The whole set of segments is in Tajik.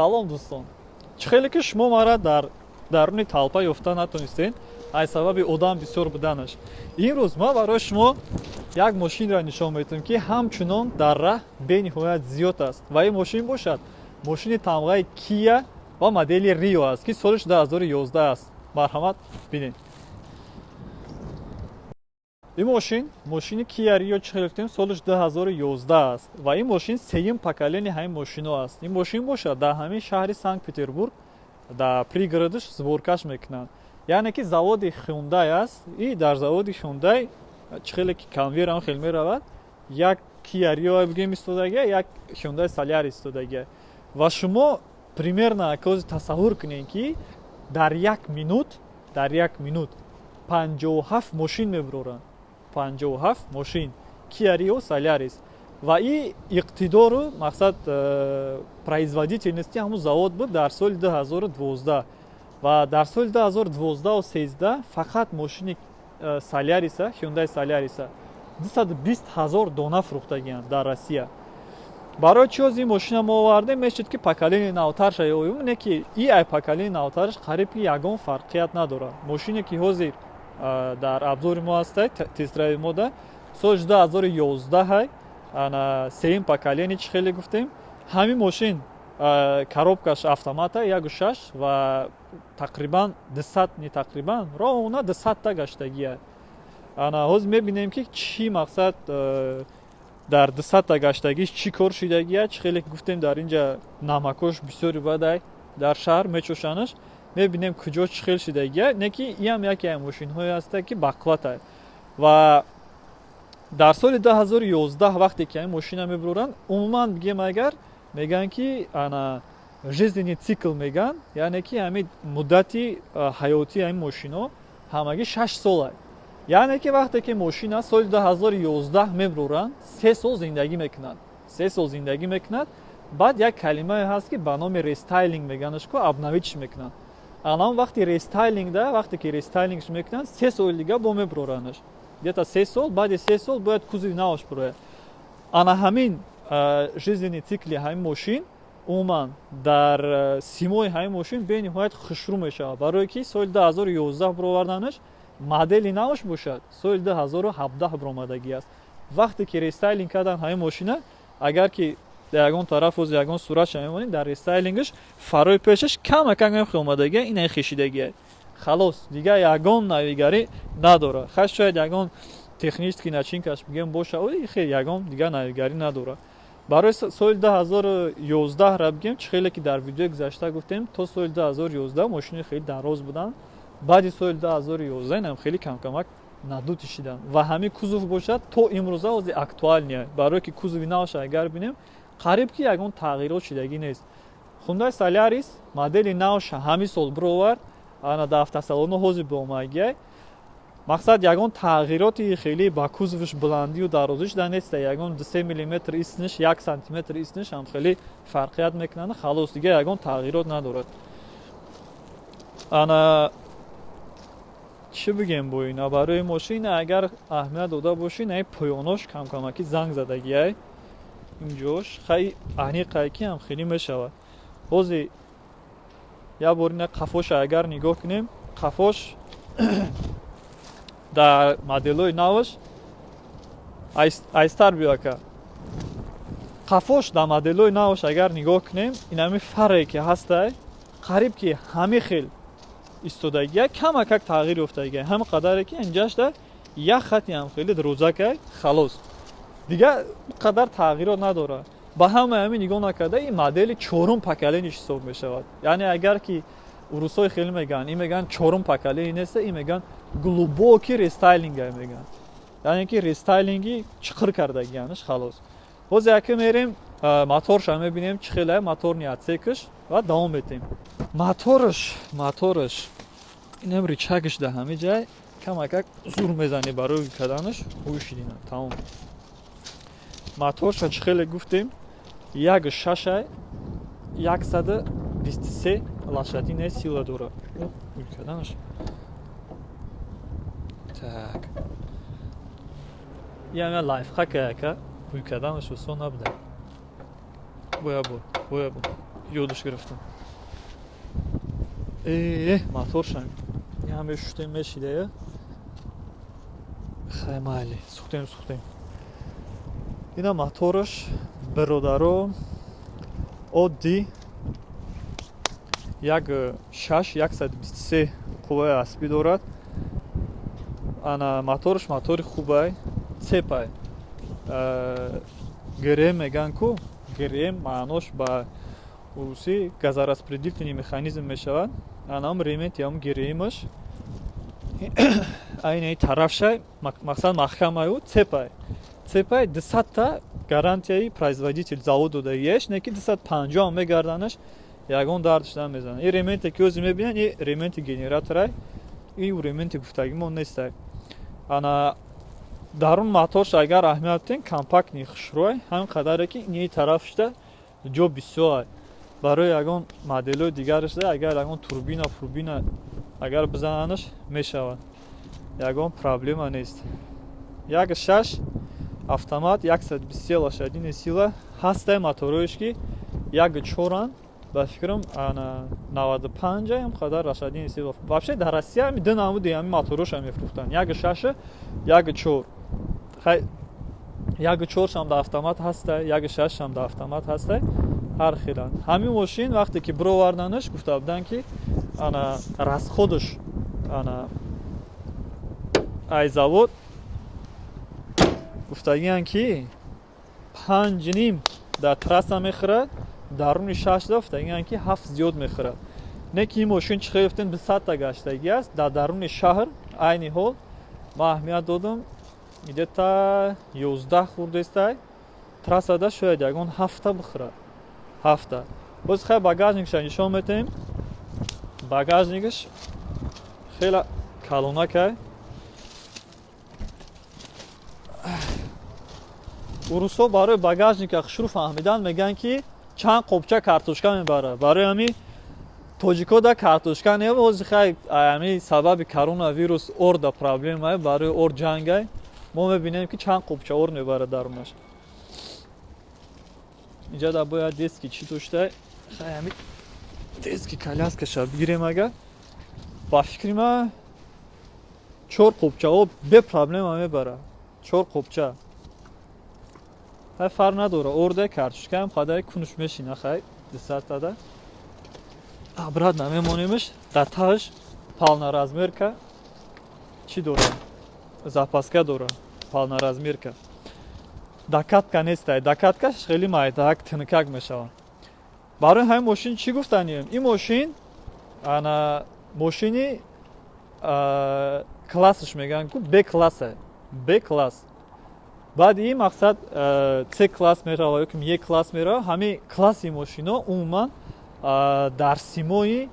Салом дӯстон. Чӣ хеле ки шумо мара дар даруни талпа ёфта натонистед, аз сабаби одам бисёр буданаш. Имрӯз ма барои шумо як мошинро нишон медиҳам, ки ҳамчунон дар раҳ бениҳоят зиёд аст. Ва ин мошин бошад мошини тамғаи Kia ва модели Rio аст, ки соли 2011 аст. Марҳамат, бинед. ин мошини Kia Rio чӣ хеле гуфтем соли 2011 аст. Ва ин мошин сеюм поколени ҳамин мошино аст. Ин мошин бошад дар ҳамин шаҳри Санкт-Петербург дар пригородиш сборкаш мекунанд. Яъне ки заводи Hyundai аст. И дар заводи Hyundai чӣ хеле ки конвейер хеле меравад, як Kia Rio бигем истодагия, як Hyundai Solaris истодагия. Ва шумо примерно кози тасаввур кунед ки дар як минут 57 мошин мебуроранд. 57 мошин Kia Rio Solaris. Ва и иқтидору мақсад производительности ҳамун завод буд дар соли 2012. Ва дар соли 2012-13 фақат мошини Solaris, Hyundai Solaris 220 000 дона фурӯхтагианд дар Россия. Барои чӣ ҳозир ин мошина мо овардем? Мешуд ки поколени навтараш оём, не ки и ай поколени навтараш қариб ки ягон фарқият надорад. Мошине ки ҳозир дар абзори мо ҳастай, тест-драйви мо да соли 2011 ана сеюм поколени чӣ хеле гуфтем? Ҳамин мошин коробкаш автомата 1.6 ва тақрибан 200 ровна 200 гаштагия. Ана ҳозир мебинем ки чӣ мақсад дар 200 гаштагиш чӣ кор шидагия. Чӣ хеле гуфтем дар инҷа намакош бисёри бадай дар шаҳр мечӯшанаш. Мебинем куҷо чӣ хел шидагия. Не ки иам яке аз мошинҳое аста ки бақвата. Ва дар соли 2011 вақте ки ин мошина мебуроранд, умуман бигем агар меган ки ана жизненный цикл меган, яъне ки ҳамин муддати ҳаётии ин мошино ҳамагӣ 6 сол аст. Яъне ки вақте ки мошина соли 2011 мебуроранд, 3 сол зиндагӣ мекунад. 3 сол зиндагӣ мекунад. Баъд як калимае ҳаст ки ба номи рестайлинг меганаш, ки обновитш мекунанд. Алан вақти рестайлинг да, вақте ки рестайлингш мекунанд, 3 соли дига бо мебуроранаш. Где-то 3 сол, баъди 3 сол бояд кузови наваш бурояд. Ана ҳамин жизненный цикли ҳамин мошин умуман дар симои ҳамин мошин бениҳоят хушрӯ мешавад. Барое ки соли 2011 буроварданаш, модели наваш бошад соли 2017 буромадагӣ аст. Вақте ки рестайлинг кардан ҳамин мошина, агар ки дар ягон тараф оз ягон суратша мемонед, дар рестайлингш фарои пешаш камакак мехомадагия, ин хишидагия. Халос, дига ягон навигарӣ надора. Хаш шояд ягон технический начинкаш бигем боша, ои хе ягон дига навигарӣ надора. Барои соли 2011 ра бигем, чӣ хеле ки дар видеои гузашта гуфтем, то соли 2011 мошини хеле дароз буданд. Баъди соли 2011 инам хеле камкамак надуд ишидан. Ва ҳамин кузов бошад то имрӯза ҳозир актуалния. Барое ки кузови наваш агар бинем, қариб ки ягон тағйирот шидагӣ нест. Hyundai Solaris модели наваш ҳамин сол буровард, ана дар автосалоно ҳозир ба омадагия. Мақсад ягон тағйироти хеле ба кузовиш буландию дарозиш да неста. Ягон 2 мм истниш, 1 см истниш ҳам хеле фарқият мекунанд. Халос, дига ягон тағйирот надорад. Ана чӣ бигем бо ина? Барои мошина агар аҳамият дода бошин, ай поёнош камкамаки занг задагия. Инҷош хай аниқай ки ҳам хеле мешавад. Ҳозир я бор ина қафоша агар нигоҳ кунем, қафош дар моделҳои наваш айстар биёка. Қафош дар моделҳои наваш агар нигоҳ кунем, инами фарқе ки ҳастай, қариб ки ҳамин хел истодагия, камакак тағйир ёфтагия. Ҳамин қадаре ки инҷаш да як хати ҳам хеле дурӯзакай, халос. Дига қадар тағйирот надорад. Ба ҳамаи ҳамин нигоҳ накарда, ин модели 4-ум поколениш ҳисоб мешавад. Яъне агар ки урусҳои хеле меган, ин меган 4-ум поколени неста, ин меган глубокий рестайлинга меган. Яъне ки рестайлинги чиқир кардагиянаш, халос. ҳозир яке мерем моторша мебинем чӣ хеле моторни отсекаш ва давом метем. Мотораш инам ричагаш да ҳамин ҷай камакак зур мезани барои каданаш, ҳушидина тамом. Моторша чӣ хеле гуфтем? 1.6 123 лошадинаи сила дорад. Каданаш. Так. Я лайфхак яка, каданаш осон набуда. Боя бо. یادش گرفتم. موتور شم. یه همه شوتیم میشیده. خیلی مالی. سوختیم. اینا موتورش برادرو عادی یک 123 قوه اسبی دارد. انا موتورش موتور خوبه. цепай грм меган ку грм маънош ба русӣ газораспределительный механизм мешавад. анам ременти ам грмаш айни тарафша мақсад маҳкамаю цепай 200 гарантияи производитель завод дода еш не ки 250 мегарданаш ягон дардшдан мезана. ин ременте ки o'zi мебинан ин ременти генераторай ин ременти гуфтагимон нестай. ана дарун моторш агар аҳамият ден компактни хушрӯй ҳам қадаре ки ини тарафшда ҷо бисёр барои ягон моделҳои дигарашда агар ягон турбина агар бизананаш мешавад. ягон проблема нест. 1.6 автомат 123 лошадиный сила ҳастай мотороиш ки 1.4 ба фикрам ана 95 ам қадар лошадиный сила. вообще дар Россия ами ду намуди ами мотороша мефрӯхтанд. 1.6 1.4 хай 1.4 шам да автомат ҳастай 1.6 шам да автомат ҳастай ҳар хелан. ҳамин мошин вақте ки бироварданаш гуфта буданд ки ана расходаш ана ай завод гуфтагиянд ки 5.5 дар трасса мехӯрад даруни 6 гуфтагиянд ки 7 зиёд мехӯрад. не ки ин мошин чӣ хелифтен 200 гаштагӣ аст дар даруни шаҳр айни ҳол ман аҳамият додам где-то 11 хурдестай трассада шояд ягон 7 бихӯрад. 7 боз хай багажникша нишон метаҳем. багажникаш хела калонакай. урусҳо барои багажника хушрӯ фаҳмидан мегӯянд ки чанд қопча картошка мебарад. барои ҳамин тоҷико да картошка невози хай ами сабаби коронавирус ор да проблемае барои ор ҷангай мо мебинем ки чанд қопча ор мебарад дарунаш. инҷа да бояд диски чӣ доштай хай ами диски коляскаша бигирем. агар ба фикри ман 4 қопча об бе проблема мебарад. 4 қопча хай фарқ надора. орда картошка ҳам қадари кунуш мешина хай 200 да абрад намемонемаш. дар таҳаш полноразмерка чӣ дора запаска дора полноразмерка. дакатка нестай. дакаткаш хеле майдаак тинкак мешавад. барои ҳамин мошин чӣ гуфтанем? ин мошин ана мошини классаш мегӯянд ку б класса. б класс. баъди ин мақсад с класс мерава ё ки е класс мерава. ҳамин класси мошино умуман дар симои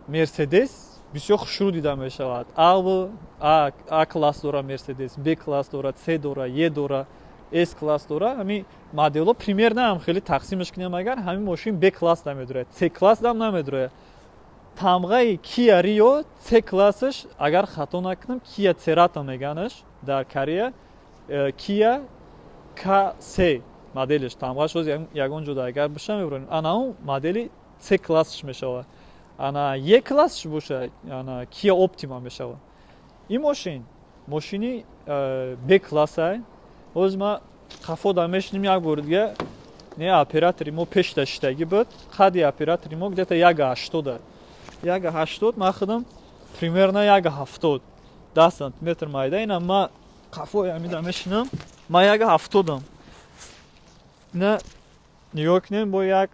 мерседес бисёр хушрӯ дида мешавад. А класс дора мерседес, б класс дора, с дора, е дора, с класс дора. ҳамин моделҳо примерно ҳам хеле тақсимаш кинем. агар ҳамин мошин б класс намедурад, с класс дам намедурад. тамғаи Kia Rio с классаш агар хато накунам Kia Cerato меганаш дар Корея. Kia K3 моделиш тамғаш оз ягон ҷода агар боша мебарем ана он модели с классш мешавад. ана е классш боша ана Kia Optima мешавад. ин мошини б классай. оз ма қафода мешинем як бор дига не оператори мо пешда шидагӣ буд. қадди оператори мо где-то 1.80 1.80 ман худам примерно 1.70 10 сантиметр майда. ина ма қафои ҳамида мешинам ма 1.70 ина нигоҳ кунем бо як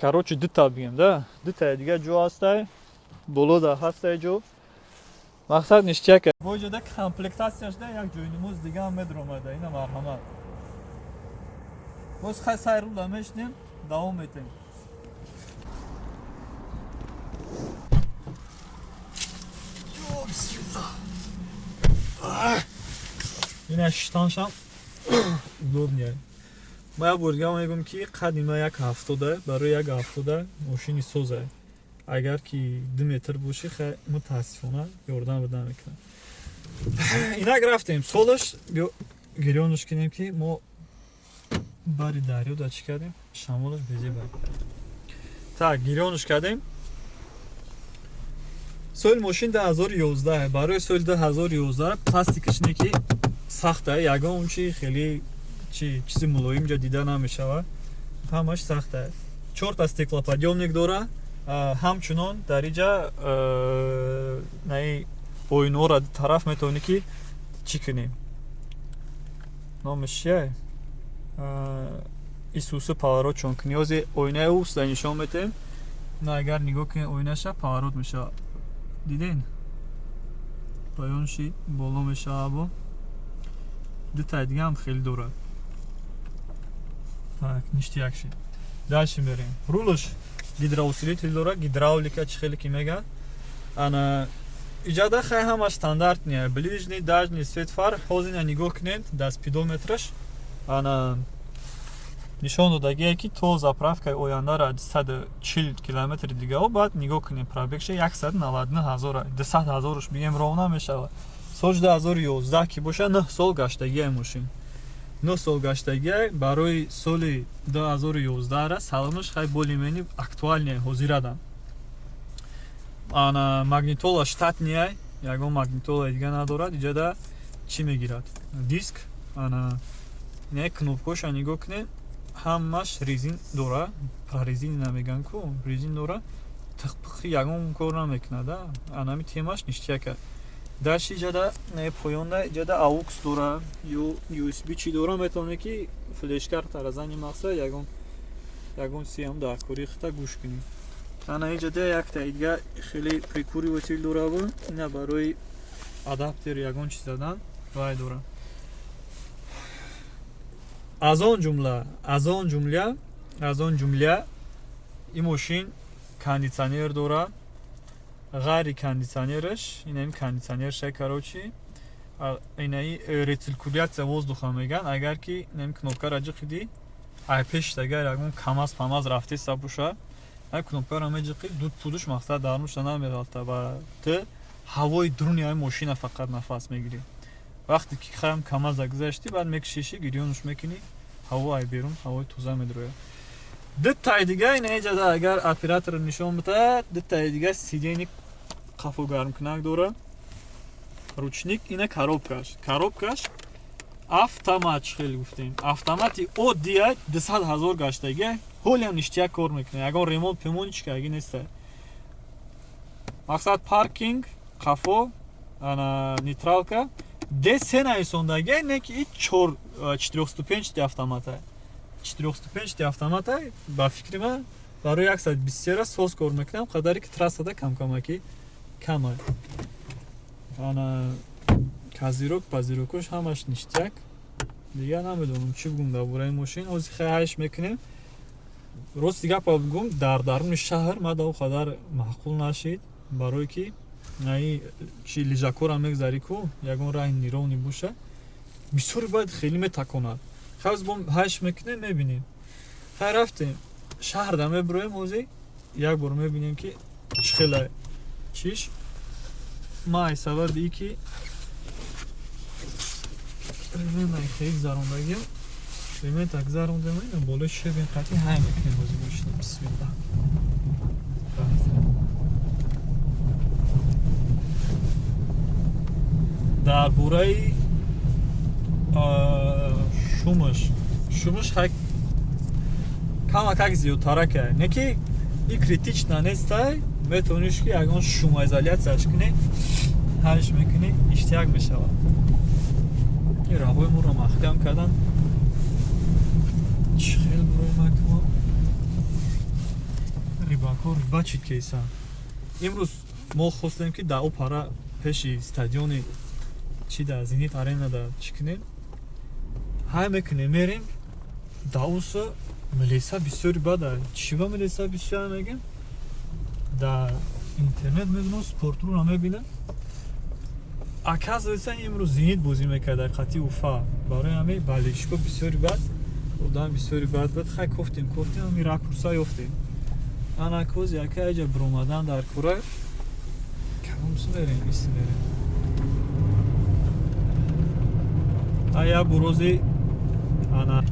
короче дута бигем да дута дига ҷо ҳастай боло да ҳастай ҷо мақсад ништияка бо ҷода комплектасияшда як ҷойнамоз дига ҳам медромада. ина марҳамат боз хай сайруда мешинем давом метем. ина шиштаншам удобнее. ма як бор дига мегӯям ки қадди ма 1.70 барои 1.70 мошини созай. агар ки 2 метр боши хай мутаассифона ёрдам буда мекунам. инак рафтем солаш гирёнаш кинем ки мо бари дарё да чӣ кардем? Шамолаш безе бар. Так, гирёнш кардем. Соли мошин 2011 барои соли 2011 пластикаш не ки сахта, ягон чи хеле чизи мулоим ҷа дида намешавад. Ҳамаш сахта. 4 та стеклоподъёмник дора. Ҳамчунон дар инҷа наи оинаро тараф метавонӣ ки чӣ кунем? Номаш чие? Исусу паворот чон книёзи оинаи уста нишон метем. На агар нигоҳ кунем оинаша паворот мешавад. Диден? Поёнши боло мешавад бо. Дутаи дига ҳам хеле дорад. Так, ништияк шид. Дальше мерем. Рулаш гидроусилитель дора, гидравлика чӣ хеле ки мегӯяд. Ана иҷода хай ҳама стандарт не. Ближний, дальний свет фар ҳозина нигоҳ кунед дар спидометраш. Ана нишон додагие ки то заправкаи ояндара 140 км дигаҳо баъд нигоҳ кунем пробегша 199 000 бигем роҳ намешавад. Соли 2011 ки боша 9 сол гаштагия мошин. 9 сол гаштагия барои соли 2011 салонаш хай более-менее актуальне ҳозирадан. Ана магнитола штатния, ягон магнитола дига надорад. Иҷода чӣ мегирад? Диск, ана не кнопкаша нигоҳ кунед. Ҳамаш резин дора. Прорезин намеган ку, резин дора. Тиқпиқи ягон кор намекунад. Анами темаш ништияка. Дальше иҷода не поёнда иҷода AUX дора ё USB чӣ дора метавонӣ ки флешкартара зани мақсад ягон сиам дар кори хита гӯш кунӣ. Ана иҷода якта дига хеле прикуриватель дора бу. Ина барои адаптер ягон чиз задан вай дора. Аз он ҷумла ин мошин кондитсионер дора. Ғайри кондитсионераш, инами кондитсионерша карочи. Инаи рециркуляция воздуха меган. Агар ки нами кнопкара ҷиқиди, ай пеш агар ягон камаз рафти сабуша, ай кнопкара меҷиқи дуд пудуш мақсад дармуша намералта ва ты ҳавои дуруни ай мошина фақат нафас мегирӣ. Вақте ки хаям камаза гузашти, баъд мекшиши, гирёнуш мекунӣ, ҳаво ай берун, ҳавои тоза медрояд. Дутаи дига ина иҷода агар оператор нишон битад, дутаи дига сидени қафо гармкунак дора. Ручник, ина коробкаш автомат чӣ хеле гуфтем. Автомати оддия 200 000 гаштагия ҳолиам ништияк кор мекунад. Ягон ремонт пемони чикаги неста. Мақсад паркинг, қафо, ана нейтралка, D3 наисондагия не ки 4-ступенчати автомата. 4-ступенчати автомата ба фикри ман барои 123 соз кор мекунам, қадаре ки трассада камакӣ кама. Ана казирок, пазирокош ҳамаш ништияк. Дига намедонам чӣ бигӯм дар бораи мошин. ҳозир хайш мекунем. Рости гапа бигӯм, дар даруни шаҳр мада у қадар маъқул нашид, барое ки наи чи лижакора мегзарӣ ку ягон раҳи нирoni боша, бисёри бояд хеле метаконад. Хаз бом хайш мекунем, мебинем. Хай рафтем шаҳрда мебироем, ҳозир як бор мебинем ки чӣ хела чиш май сабаби ин ки ремонтаи хеле зарондагиам ремонтак зарондем, ина болои шебен қатъи ҳай мекунем ҳозир бошидем. Бисмилла. Дар бораи шумаш хай камакак зиёдтарака. Не ки и критична нестай, метавониш ки ягон шумоизоляцияш кунӣ, ҳайш мекунӣ, иштияк мешавад. ин раҳои моро маҳкам кардан. Чӣ хел борои макмо рибакҳо риба чӣ кейсан. Имрӯз мо хостем ки дар опара пеши стадиони чи дар Зенит арена да чӣ кунем? Ҳай мекунем, мерем даусо милеса бисёри бада. Чива милеса бисёр мегем? Дар интернет мебинам, спортруро мебинам. Оказывается, имрӯз Зенит бозӣ мекард дар қатъи Уфа. Барои ҳамин балешко бисёри бад, одам бисёри бад буд. Хай кофтем, ҳамин ракурса ёфтем. Ана кози яка иҷа биромадан дар кора. Камс мерем, ис мерем. Ая бурози ана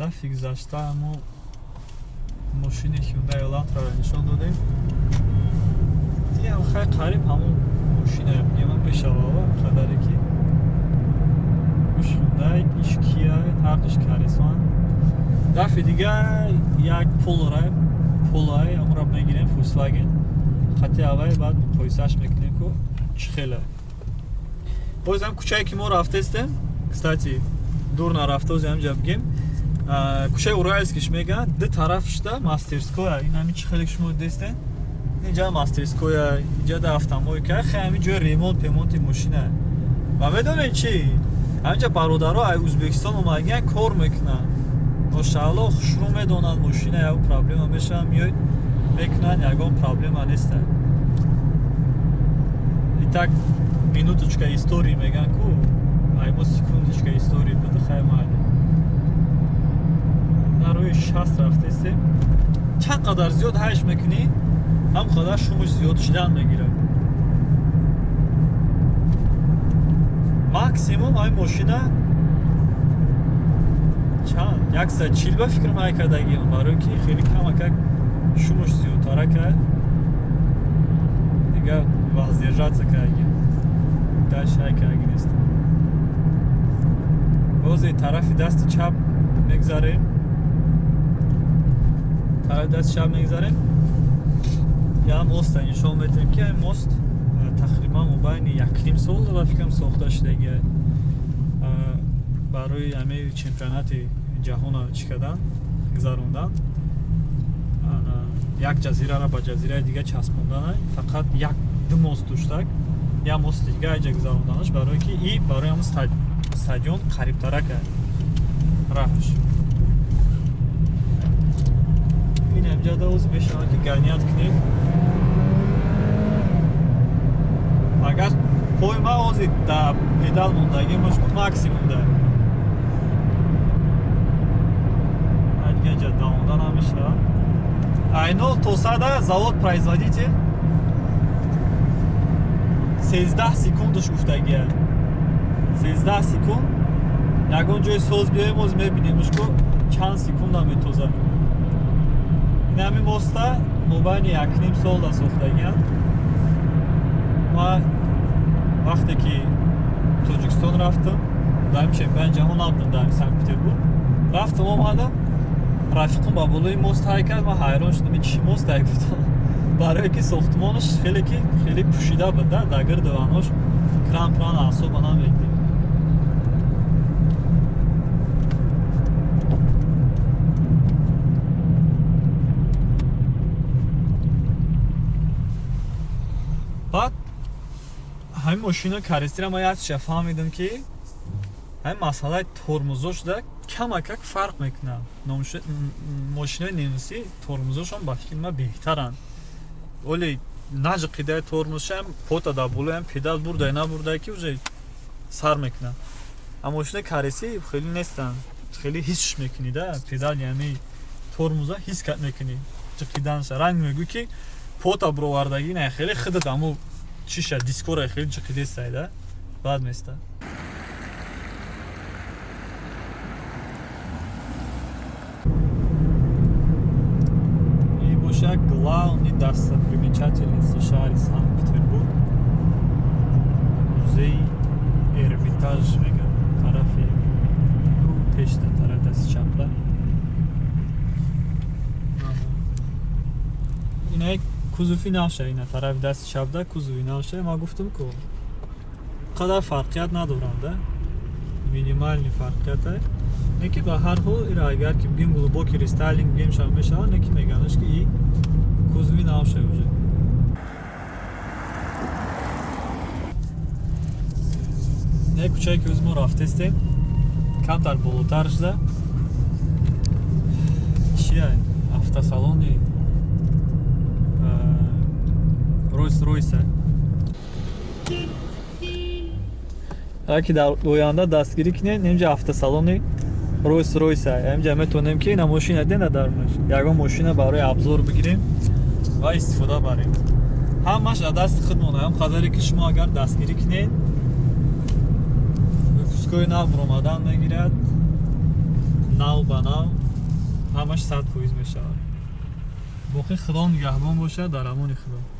ҳадафи гузашта ҳамо мошини Hyundai Elantra нишон додем. Дигам хай қариб ҳамон мошина мегӯям пешавава қадаре ки уш Hyundai, иш Kia, ҳар душ каресон. Дафъи дигар як Polo амро мегирем Volkswagen. Хати аввал баъд муқоисааш мекунем ки чӣ хеле. Бозам кӯчае ки мо рафтастем, кстати дур нарафта оз ҳамҷа бигем. Кӯчаи Уральскиш мегӯянд, ду тарафшда мастерскоя. Ин ҳамин чӣ хеле шумо дидестен? Инҷа мастерскоя, инҷа да автомойка, хеле ҳамин ҷои ремонти мошина. Ва медонед чӣ? Ҳаминҷа бародаро ай Ӯзбекистон омадагиян кор мекунанд. Машааллоҳ хушрӯ медонанд мошина як проблема мешавад, миёед мекунанд, ягон проблема неста. Итак минуточка истории мегӯянд ку, ай мо секундочка истории буд хай майли. Дар рӯи 60 рафтастем. Чанд қадар зиёд ҳайш мекунӣ, ҳам қадар шумош зиёд шудан мегирад. Максимум ай мошина чанд 140 ба фикр мекардагиам, барои ки хеле камакак шумош зиёдтара кард. Дига воздержаться кардагиам. Дальше ҳай кардаги нестам. бозе тарафи дасти чап мегзарем. Я мост нишон медиҳем ки ин мост тақрибан мобайни 1.5 сол ба фикрам сохта шудагия барои ҳамаи чемпионати ҷаҳона чӣ кардан гузарондан. Як ҷазираро ба ҷазираи дига часпондан, фақат ду мост доштак, як мости дига айҷа гузаронданаш, барои ки и барои ҳамон стадион қарибтара кард раҳш. ин ҳамҷада оз мешавад ки ганият кунем. агар пои ма ози да педал мондагӣ мошку максимум да аҷа давонда намешавад. Айно то сада завод производитель 13 секундаш гуфтагия. 13 секунд. Ягон ҷои соз биёем оз мебинем мошку чанд секунда метозад. Ин ҳамин моста мобайни 1.5 сола сохтагиянд. Ма вақте ки Тоҷикистон рафтам, дар чемпиони ҷаҳон набудам дар Санкт-Петербург. Рафтам омадам, рафиқам ба болои мост ҳай кард, ман ҳайрон шудам, чӣ мостае гуфтам. Барои ки сохтмонаш хеле пӯшида буда, дагир диванош кран асоба намегирад. баъд ҳамин мошина карестира ма як чиз фаҳмидам ки ҳамин масъалаи тормозошда камакак фарқ мекунад. Мошинаи ненуси тормозошон ба фикри ман беҳтаранд. Оле наҷқидаи тормозшам пота дар болоям педал бурдай набурдай ки уже сар мекунад. Ама мошинаи карестӣ хеле нестанд. Хеле ҳисш мекунӣ да педали ҳамаи тормоза ҳис мекунӣ. ҷиқиданша ранг мегӯ ки пота бировардагӣ не хеле хидат амо чиша дискора хеле ҷиқидестай да бад места. И боша главный достопримечательности шаҳри Санкт-Петербург музеи Эрмитаж мегӯянд тарафи пешда тарафи дасти чапда. Ина кузуфи навша, ина тарафи дасти чапда кузуви навша. Ма гуфтам ку қадар фарқият надоранд да, минимальни фарқият ай. Неки ба ҳар ҳол ира агар ки бигем глубоки рестайлинг бигем шава мешавад, неки меганаш ки и кузуви навша уже. Не кӯчае ки ӯзмо рафтестем камтар болотар шуда чия автосалони Rolls-Royce. Аки дар оянда дастгирӣ кунем, инҷа автосалони Rolls-Royce. Инҷа метавонем ки ина мошина дена дарунаш. Ягон мошина барои абзор бигирем ва истифода барем. Ҳамаш аз дасти худ монад. Ҳам қадаре ки шумо агар дастгирӣ кунед, выпускои нав омадан мегирад, نو به نو همش 100% میشود. باقی خدا نگهبان باشه در امان خدا.